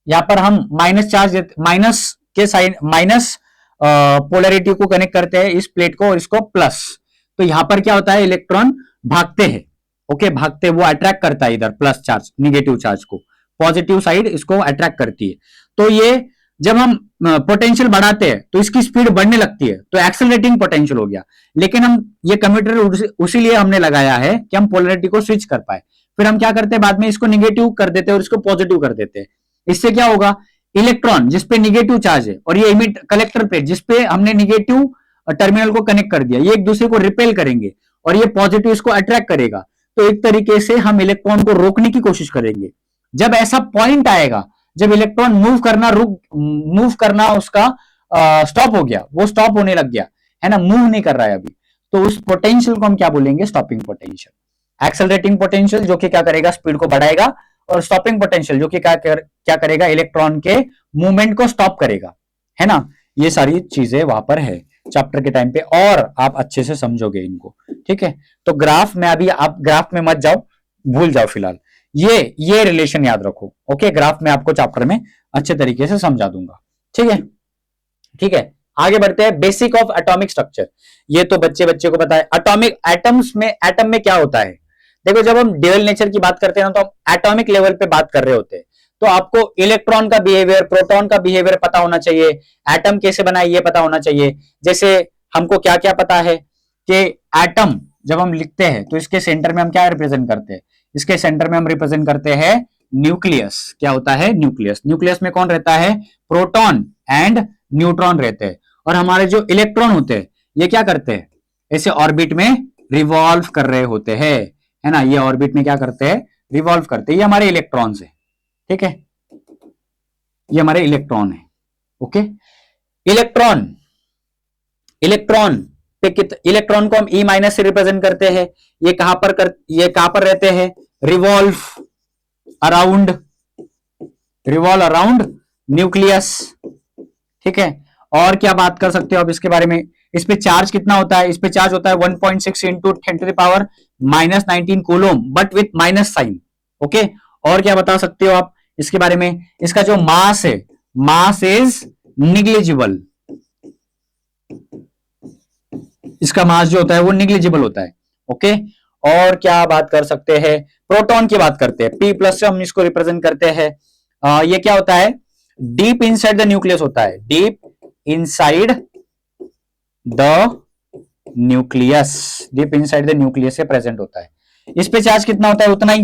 यहां पर हम माइनस चार्ज, माइनस के साइन, माइनस पोलैरिटी को कनेक्ट करते हैं इस प्लेट को और इसको प्लस। तो यहां पर क्या होता है, इलेक्ट्रॉन भागते हैं। ओके, भागते, वो अट्रैक्ट करता है इधर प्लस चार्ज निगेटिव चार्ज को, पॉजिटिव साइड इसको अट्रैक्ट करती है। तो ये जब हम पोटेंशियल बढ़ाते हैं तो इसकी स्पीड बढ़ने लगती है, तो एक्सेलरेटिंग पोटेंशियल हो गया। लेकिन हम ये कम्यूटेटर उसी लिए हमने लगाया है कि हम पोलैरिटी को स्विच कर पाए। फिर हम क्या करते हैं, बाद में इसको निगेटिव कर देते हैं और इसको पॉजिटिव कर देते हैं। इससे क्या होगा, इलेक्ट्रॉन जिसपे निगेटिव चार्ज है और ये इमिट कलेक्टर पे जिसपे हमने निगेटिव टर्मिनल को कनेक्ट कर दिया, ये एक दूसरे को रिपेल करेंगे और ये पॉजिटिव इसको अट्रैक्ट करेगा। तो एक तरीके से हम इलेक्ट्रॉन को रोकने की कोशिश करेंगे। जब ऐसा पॉइंट आएगा जब इलेक्ट्रॉन मूव करना उसका स्टॉप हो गया, वो स्टॉप होने लग गया है ना, मूव नहीं कर रहा है अभी, तो उस पोटेंशियल को हम क्या बोलेंगे, स्टॉपिंग पोटेंशियल। एक्सेलरेटिंग पोटेंशियल जो कि क्या करेगा, स्पीड को बढ़ाएगा और स्टॉपिंग पोटेंशियल जो कि क्या करेगा, इलेक्ट्रॉन के मूवमेंट को स्टॉप करेगा, है ना। ये सारी चीजें वहां पर है चैप्टर के टाइम पे, और आप अच्छे से समझोगे इनको, ठीक है। तो ग्राफ में अभी आप ग्राफ में मत जाओ, भूल जाओ फिलहाल, ये रिलेशन याद रखो, ओके। ग्राफ में आपको चैप्टर में अच्छे तरीके से समझा दूंगा, ठीक है, ठीक है। आगे बढ़ते हैं, बेसिक ऑफ एटॉमिक स्ट्रक्चर। ये तो बच्चे को पता है। एटॉमिक, एटम में क्या होता है, देखो जब हम ड्यूअल नेचर की बात करते हैं ना, तो हम एटॉमिक लेवल पे बात कर रहे होते हैं। तो आपको इलेक्ट्रॉन का बिहेवियर, प्रोटॉन का बिहेवियर पता होना चाहिए, एटम कैसे बना है ये पता होना चाहिए। जैसे हमको क्या क्या पता है कि एटम जब हम लिखते हैं तो इसके सेंटर में हम क्या रिप्रेजेंट करते हैं, इसके सेंटर में हम रिप्रेजेंट करते हैं न्यूक्लियस। क्या होता है, न्यूक्लियस। न्यूक्लियस में कौन रहता है, प्रोटॉन एंड न्यूट्रॉन रहते हैं। और हमारे जो इलेक्ट्रॉन होते हैं ये क्या करते हैं, ऐसे ऑर्बिट में रिवॉल्व कर रहे होते हैं, है ना। ये ऑर्बिट में क्या करते हैं, रिवॉल्व करते हैं। ये हमारे इलेक्ट्रॉन्स है, ठीक है, ये हमारे इलेक्ट्रॉन है, ओके। इलेक्ट्रॉन इलेक्ट्रॉन को हम ई माइनस से रिप्रेजेंट करते हैं। ये कहां पर रहते हैं, रिवॉल्व अराउंड न्यूक्लियस, ठीक है। और क्या बात कर सकते हो आप इसके बारे में, इस पे चार्ज कितना होता है, इस पे चार्ज होता है 1.6 इंटू 10⁻⁻⁻⁻⁻⁻⁻⁻⁻⁻⁻⁻⁻⁻⁻⁻⁻⁻⁻⁻⁻⁻⁻⁻⁻⁻⁻⁻⁻⁻⁻⁻⁻⁻⁻⁻⁻⁻⁻⁻⁻⁻⁻⁻⁻⁻⁻⁻⁻⁻⁻⁻⁻⁻⁻⁻⁻⁻⁻⁻⁻⁻⁻⁻⁻⁻⁻⁻⁻⁻⁻⁻⁻⁻⁻⁻⁻⁻⁻⁻⁻⁻⁻⁻⁻⁻⁻⁻⁻⁻⁻⁻⁻⁻⁻⁻⁻⁻⁻⁻⁻⁻⁻⁻⁻⁻⁻⁻इसका जो मास है, मास इज निग्लिजिबल, इसका मास जो होता है वो निग्लिजिबल होता है, ओके। और क्या बात कर सकते हैं, प्रोटॉन की बात करते हैं, P प्लस से हम इसको रिप्रेजेंट करते हैं। ये क्या होता है, डीप इनसाइड द न्यूक्लियस होता है, deep inside the nucleus, deep inside the nucleus से प्रेजेंट होता है। इस पे चार्ज कितना होता है, उतना ही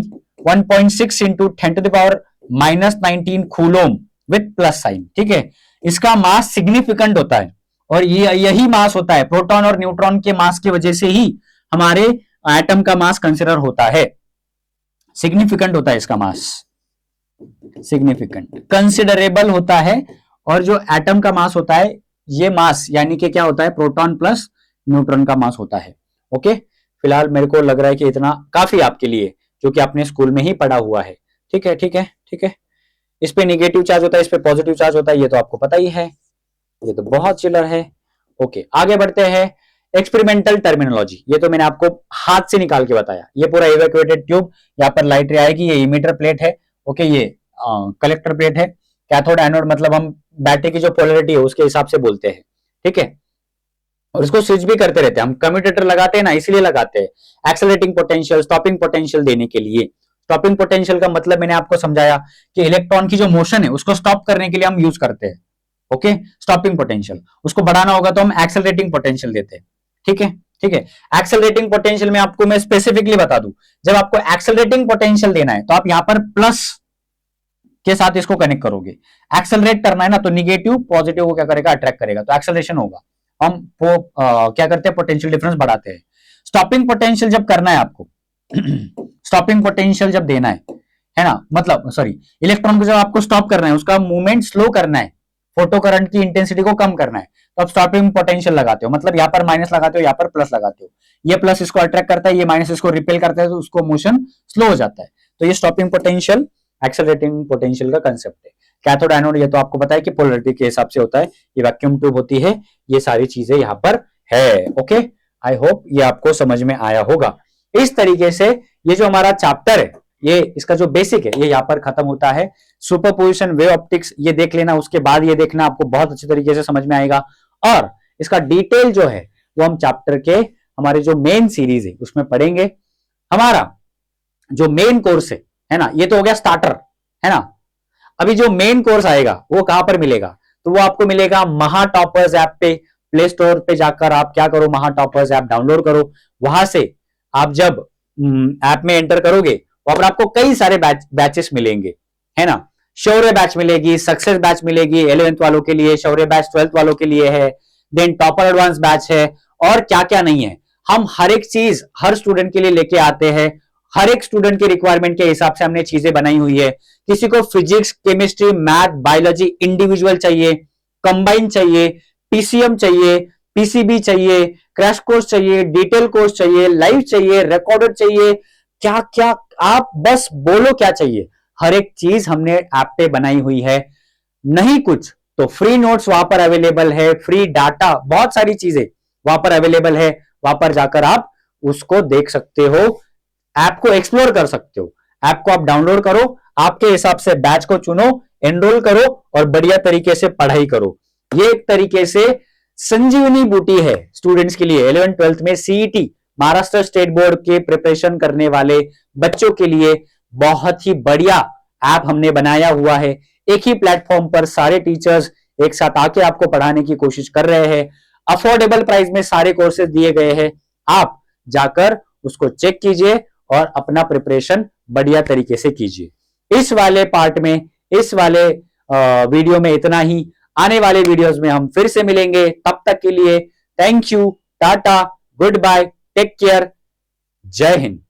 1.6 into 10⁻⁻⁻⁻19 coulomb with plus sign, ठीक है। इसका मास सिग्निफिकेंट होता है, और ये यही मास होता है, प्रोटॉन और न्यूट्रॉन के मास की वजह से ही हमारे एटम का मास कंसिडर होता है, सिग्निफिकेंट होता है इसका मास, सिग्निफिकेंट कंसिडरेबल होता है। और जो एटम का मास होता है, ये मास यानी कि क्या होता है, प्रोटॉन प्लस न्यूट्रॉन का मास होता है, ओके। फिलहाल मेरे को लग रहा है कि इतना काफी आपके लिए, जो कि आपने स्कूल में ही पढ़ा हुआ है, ठीक है, ठीक है, ठीक है। इस पे नेगेटिव चार्ज होता है, इस पे पॉजिटिव चार्ज होता है, ये तो आपको पता ही है, ये तो बहुत चिलर है, ओके। आगे बढ़ते हैं, एक्सपेरिमेंटल टर्मिनोलॉजी। ये तो मैंने आपको हाथ से निकाल के बताया। ये पूरा इवैक्यूएटेड ट्यूब, यहाँ पर लाइट रे आएगी, ये इमीटर प्लेट है, ओके, ये कलेक्टर प्लेट है। कैथोड एनोड मतलब हम बैटरी की जो पोलैरिटी है उसके हिसाब से बोलते हैं, ठीक है। और इसको स्विच भी करते रहते हैं हम, कम्यूटेटर लगाते हैं ना, इसलिए लगाते हैं, एक्सेलरेटिंग पोटेंशियल, स्टॉपिंग पोटेंशियल देने के लिए। स्टॉपिंग पोटेंशियल का मतलब मैंने आपको समझाया कि इलेक्ट्रॉन की जो मोशन है उसको स्टॉप करने के लिए हम यूज करते हैं, ओके, स्टॉपिंग पोटेंशियल। उसको बढ़ाना होगा तो हम एक्सेलरेटिंग पोटेंशियल देते हैं, ठीक है, ठीक है। एक्सेलरेटिंग पोटेंशियल में आपको मैं स्पेसिफिकली बता दूं, जब आपको एक्सेलरेटिंग पोटेंशियल देना है तो आप यहां पर प्लस के साथ इसको कनेक्ट करोगे। एक्सेलरेट करना है ना, तो निगेटिव पॉजिटिव को क्या करेगा, अट्रैक्ट करेगा, तो एक्सेलरेशन होगा। हम वो क्या करते हैं, पोटेंशियल डिफरेंस बढ़ाते हैं। स्टॉपिंग पोटेंशियल जब करना है आपको स्टॉपिंग पोटेंशियल जब देना है ना, मतलब सॉरी, इलेक्ट्रॉन को जब आपको स्टॉप करना है, उसका मूवमेंट स्लो करना है, फोटो करंट की इंटेंसिटी को कम करना है, तो आप स्टॉपिंग पोटेंशियल लगाते हो। मतलब यहाँ पर माइनस लगाते हो, यहाँ पर प्लस लगाते हो। ये प्लस इसको अट्रैक्ट करता है, ये माइनस इसको रिपेल करता है, तो उसको मोशन स्लो हो जाता है। तो ये स्टॉपिंग पोटेंशियल, एक्सेलरेटिंग पोटेंशियल का कंसेप्ट है। कैथोड एनोड ये तो आपको पता है कि पोलैरिटी के हिसाब से होता है। ये वैक्यूम ट्यूब होती है, ये सारी चीजें यहाँ पर है, ओके। आई होप ये आपको समझ में आया होगा। इस तरीके से ये जो हमारा चैप्टर है, ये इसका जो बेसिक है ये यहाँ पर खत्म होता है। सुपरपोजिशन, वेव ऑप्टिक्स ये देख लेना, उसके बाद ये देखना, आपको बहुत अच्छे तरीके से समझ में आएगा। और इसका डिटेल जो है वो हम चैप्टर के हमारे जो मेन सीरीज है उसमें पढ़ेंगे। हमारा जो मेन कोर्स है ना, ये तो हो गया स्टार्टर, है ना। अभी जो मेन कोर्स आएगा वो कहां पर मिलेगा, तो वो आपको मिलेगा महा टॉपर्स ऐप पे। प्ले स्टोर पे जाकर आप क्या करो, महा टॉपर्स ऐप डाउनलोड करो। वहां से आप जब ऐप में एंटर करोगे वहां पर आपको कई सारे बैचेस मिलेंगे, है ना। शौर्य बैच मिलेगी, सक्सेस बैच मिलेगी 11th वालों के लिए, शौर्य बैच 12th वालों के लिए है, देन टॉपर एडवांस बैच है, और क्या क्या नहीं है। हम हर एक चीज हर स्टूडेंट के लिए लेके आते हैं। हर एक स्टूडेंट के रिक्वायरमेंट के हिसाब से हमने चीजें बनाई हुई है। किसी को physics, chemistry, math, biology individual चाहिए, कंबाइन चाहिए, पीसीएम चाहिए, पीसीबी चाहिए, क्रैश कोर्स चाहिए, डिटेल कोर्स चाहिए, लाइव चाहिए, रिकॉर्डेड चाहिए, क्या क्या आप बस बोलो क्या चाहिए, हर एक चीज हमने ऐप पे बनाई हुई है। नहीं कुछ तो फ्री नोट्स वहां पर अवेलेबल है, फ्री डाटा, बहुत सारी चीजें वहां पर अवेलेबल है। वहां पर जाकर आप उसको देख सकते हो, ऐप को एक्सप्लोर कर सकते हो। ऐप को आप डाउनलोड करो, आपके हिसाब से बैच को चुनो, एनरोल करो और बढ़िया तरीके से पढ़ाई करो। ये एक तरीके से संजीवनी बूटी है स्टूडेंट्स के लिए। 11th-12th में सीईटी महाराष्ट्र स्टेट बोर्ड के प्रिपरेशन करने वाले बच्चों के लिए बहुत ही बढ़िया ऐप हमने बनाया हुआ है। एक ही प्लेटफॉर्म पर सारे टीचर्स एक साथ आके आपको पढ़ाने की कोशिश कर रहे हैं। अफोर्डेबल प्राइस में सारे कोर्सेज दिए गए हैं। आप जाकर उसको चेक कीजिए और अपना प्रिपरेशन बढ़िया तरीके से कीजिए। इस वाले पार्ट में, इस वाले वीडियो में इतना ही। आने वाले वीडियोस में हम फिर से मिलेंगे। तब तक के लिए thank you, tata, good bye, take care, जय हिंद।